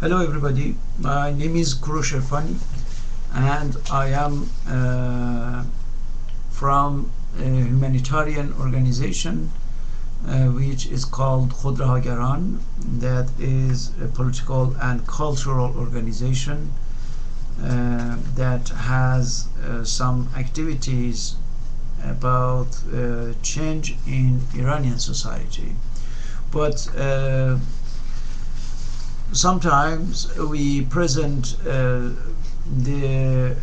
Hello everybody, my name is Korosh Erfani and I am from a humanitarian organization which is called KhodRahaGaran, that is a political and cultural organization that has some activities about change in Iranian society. But sometimes we present the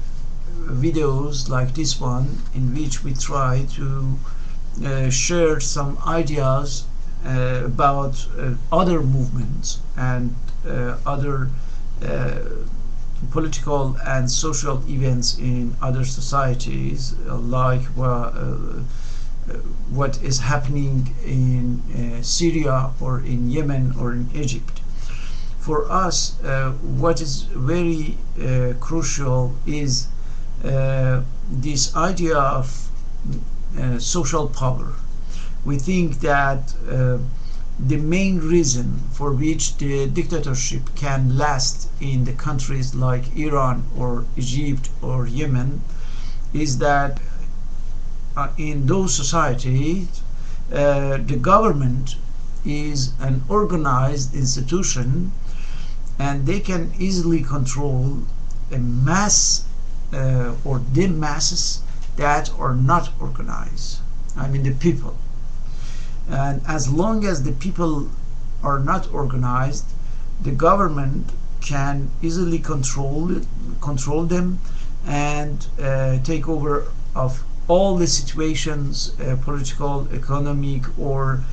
videos like this one, in which we try to share some ideas about other movements and other political and social events in other societies, like what is happening in Syria or in Yemen or in Egypt. For us, what is very crucial is this idea of social power. We think that the main reason for which the dictatorship can last in the countries like Iran or Egypt or Yemen is that in those societies the government is an organized institution, and they can easily control a mass or the masses that are not organized. I mean the people. And as long as the people are not organized, the government can easily control them and take over of all the situations, political, economic, or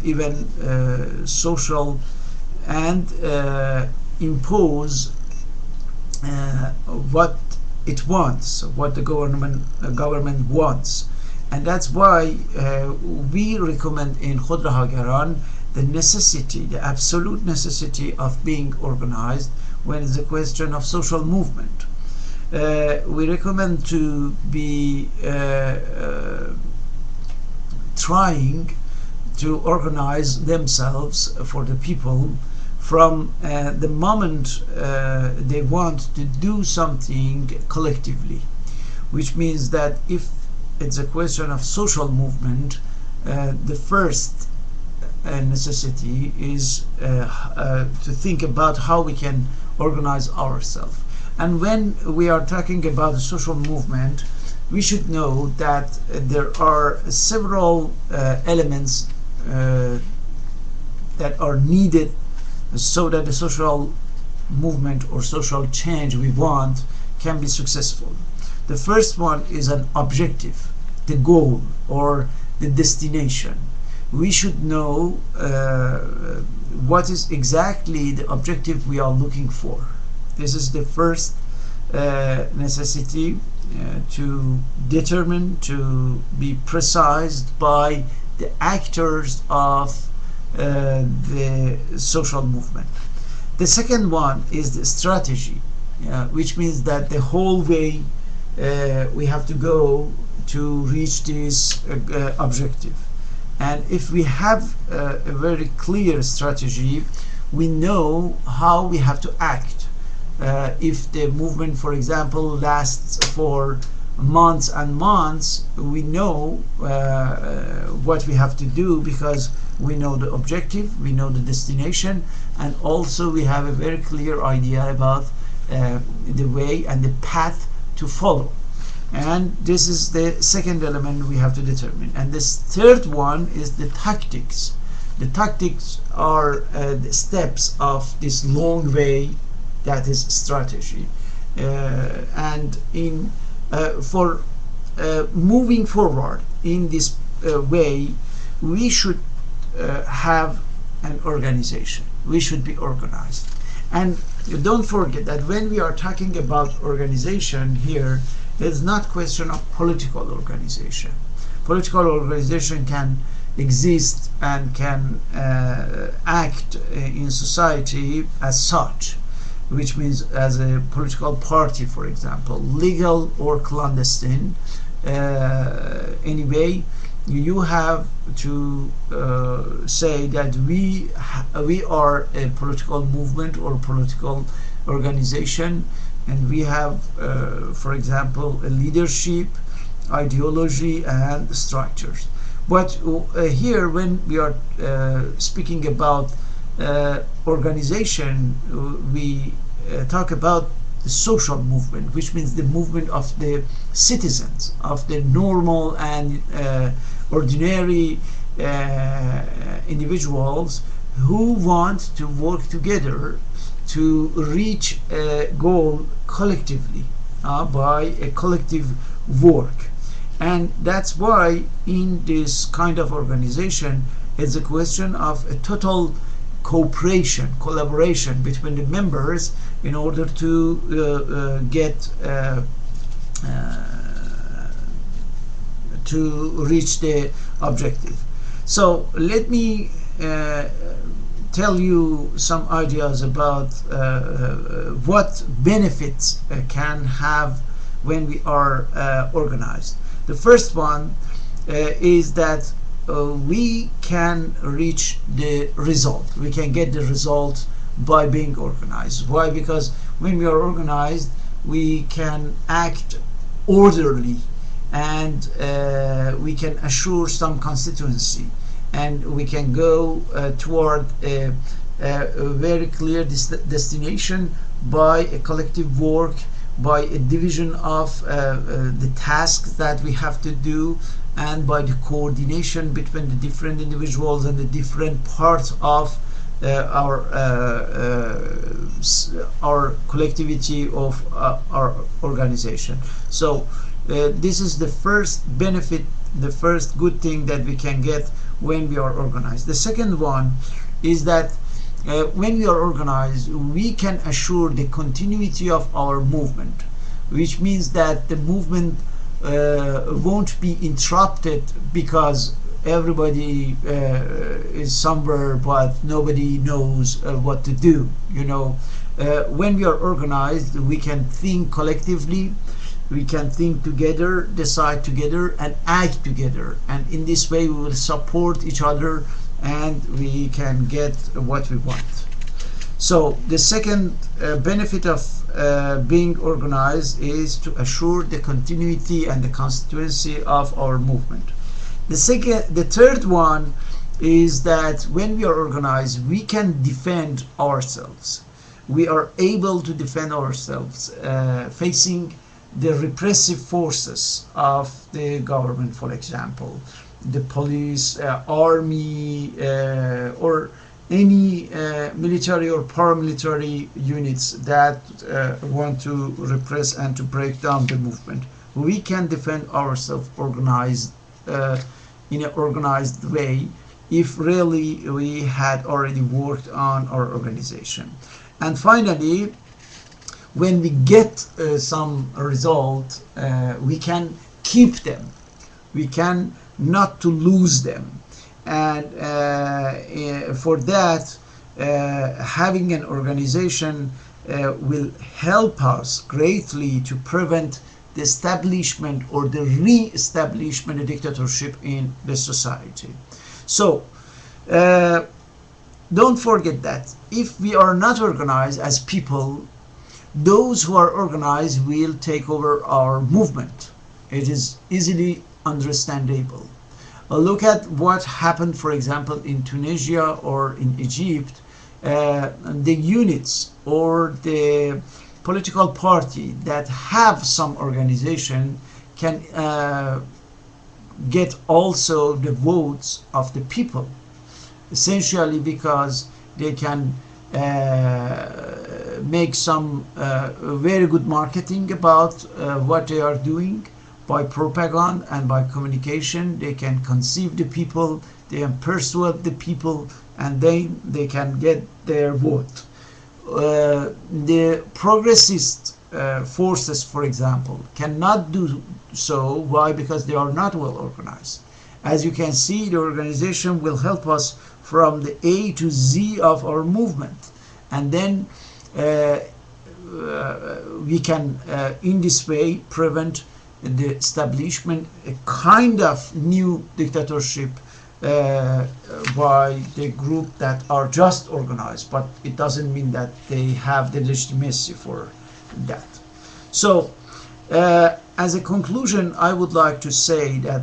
even social, and impose what it wants, what the government wants. And that's why we recommend in KhodRahaGaran the absolute necessity of being organized when it's a question of social movement. We recommend to be trying to organize themselves for the people from the moment they want to do something collectively, which means that if it's a question of social movement, the first necessity is to think about how we can organize ourselves. And when we are talking about a social movement, we should know that there are several elements that are needed so that the social movement or social change we want can be successful. The first one is an objective, the goal or the destination. We should know what is exactly the objective we are looking for. This is the first necessity to determine, to be precise by the actors of the social movement. The second one is the strategy, which means that the whole way we have to go to reach this objective. And if we have a very clear strategy, we know how we have to act. If the movement, for example, lasts for months and months, we know what we have to do, because we know the objective, we know the destination, and also we have a very clear idea about the way and the path to follow. And this is the second element we have to determine. And this third one is the tactics. The tactics are the steps of this long way, that is strategy. And in for moving forward in this way, we should have an organization. We should be organized. And don't forget that when we are talking about organization here, it's not question of political organization. Political organization can exist and can act in society as such, which means as a political party, for example, legal or clandestine. Anyway, you have to say that we are a political movement or political organization, and we have, for example, a leadership, ideology, and structures. But here, when we are speaking about organization, we talk about the social movement, which means the movement of the citizens, of the normal and ordinary individuals who want to work together to reach a goal collectively, by a collective work. And that's why in this kind of organization it's a question of a total cooperation, collaboration between the members in order to get to reach the objective. So let me tell you some ideas about what benefits can have when we are organized. The first one is that we can reach the result. We can get the result by being organized. Why? Because when we are organized, we can act orderly, and we can assure some constituency, and we can go toward a very clear destination by a collective work, by a division of the tasks that we have to do, and by the coordination between the different individuals and the different parts of our collectivity of our organization. So this is the first benefit, the first good thing that we can get when we are organized. The second one is that when we are organized, we can assure the continuity of our movement, which means that the movement won't be interrupted because everybody is somewhere but nobody knows what to do. When we are organized, we can think collectively, we can think together, decide together, and act together, and in this way we will support each other and we can get what we want. So the second benefit of being organized is to assure the continuity and the constituency of our movement. The third one is that when we are organized, we can defend ourselves. We are able to defend ourselves facing the repressive forces of the government, for example, the police, army, or any military or paramilitary units that want to repress and to break down the movement. We can defend ourselves organized in an organized way if really we had already worked on our organization. And finally, when we get some result, we can keep them. We can not to lose them. And for that, having an organization will help us greatly to prevent the establishment or the re-establishment of dictatorship in the society. So don't forget that if we are not organized as people, those who are organized will take over our movement. It is easily understandable. Look at what happened, for example, in Tunisia or in Egypt. The units or the political party that have some organization can get also the votes of the people, essentially because they can make some very good marketing about what they are doing. By propaganda and by communication, they can conceive the people, they can persuade the people, and then they can get their vote. The progressist forces, for example, cannot do so. Why? Because they are not well organized. As you can see, the organization will help us from the A to Z of our movement, and then we can in this way prevent the establishment a kind of new dictatorship by the group that are just organized, but it doesn't mean that they have the legitimacy for that. So as a conclusion, I would like to say that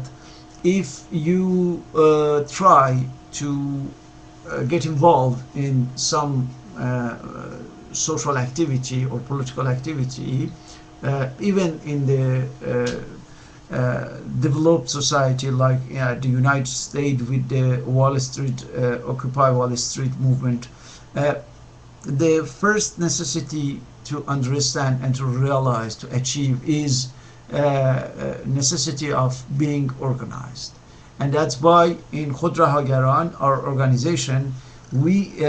if you try to get involved in some social activity or political activity, even in the developed society like the United States with the Wall Street, Occupy Wall Street movement, the first necessity to understand and to realize, to achieve, is necessity of being organized. And that's why in KhodRahaGaran, our organization, we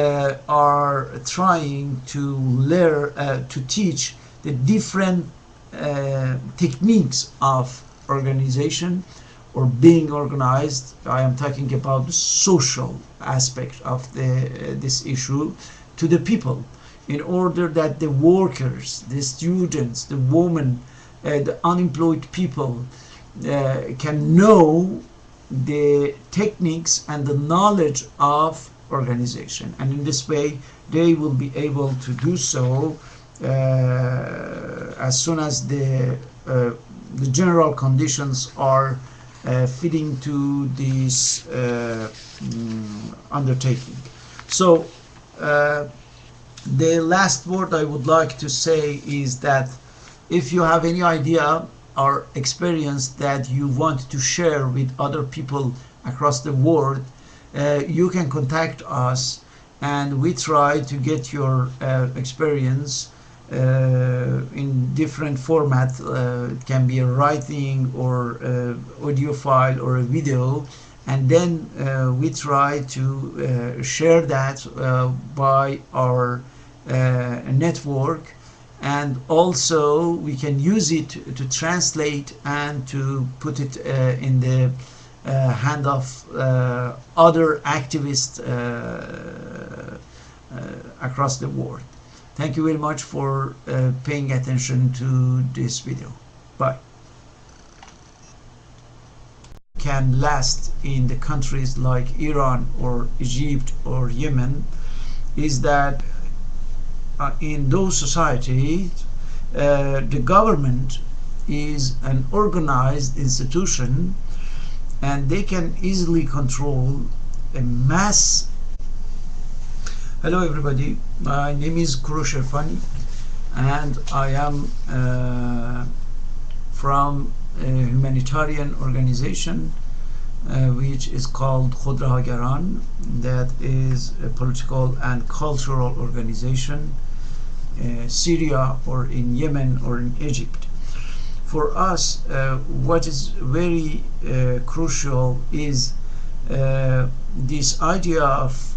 are trying to learn, to teach the different techniques of organization or being organized. I am talking about the social aspect of this issue to the people, in order that the workers, the students, the women, the unemployed people can know the techniques and the knowledge of organization, and in this way they will be able to do so as soon as the general conditions are fitting to this undertaking. So the last word I would like to say is that if you have any idea or experience that you want to share with other people across the world, you can contact us, and we try to get your experience in different formats. It can be a writing or audio file or a video, and then we try to share that by our network, and also we can use it to translate and to put it in the hand of other activists across the world. Thank you very much for paying attention to this video. Bye. Can last in the countries like Iran or Egypt or Yemen is that in those societies the government is an organized institution, and they can easily control a mass. Hello everybody, my name is Korosh Erfani, and I am from a humanitarian organization which is called KhodRahaGaran, that is a political and cultural organization Syria or in Yemen or in Egypt. For us, what is very crucial is this idea of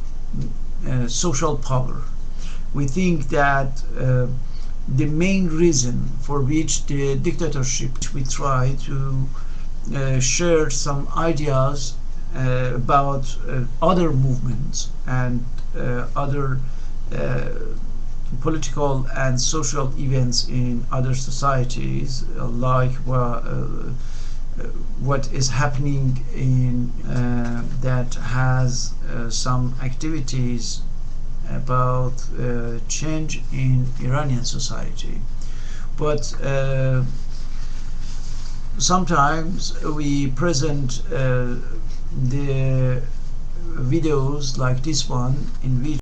social power. We think that the main reason for which the dictatorship, we try to share some ideas about other movements and other political and social events in other societies, like what is happening in that has some activities about change in Iranian society. But sometimes we present the videos like this one in which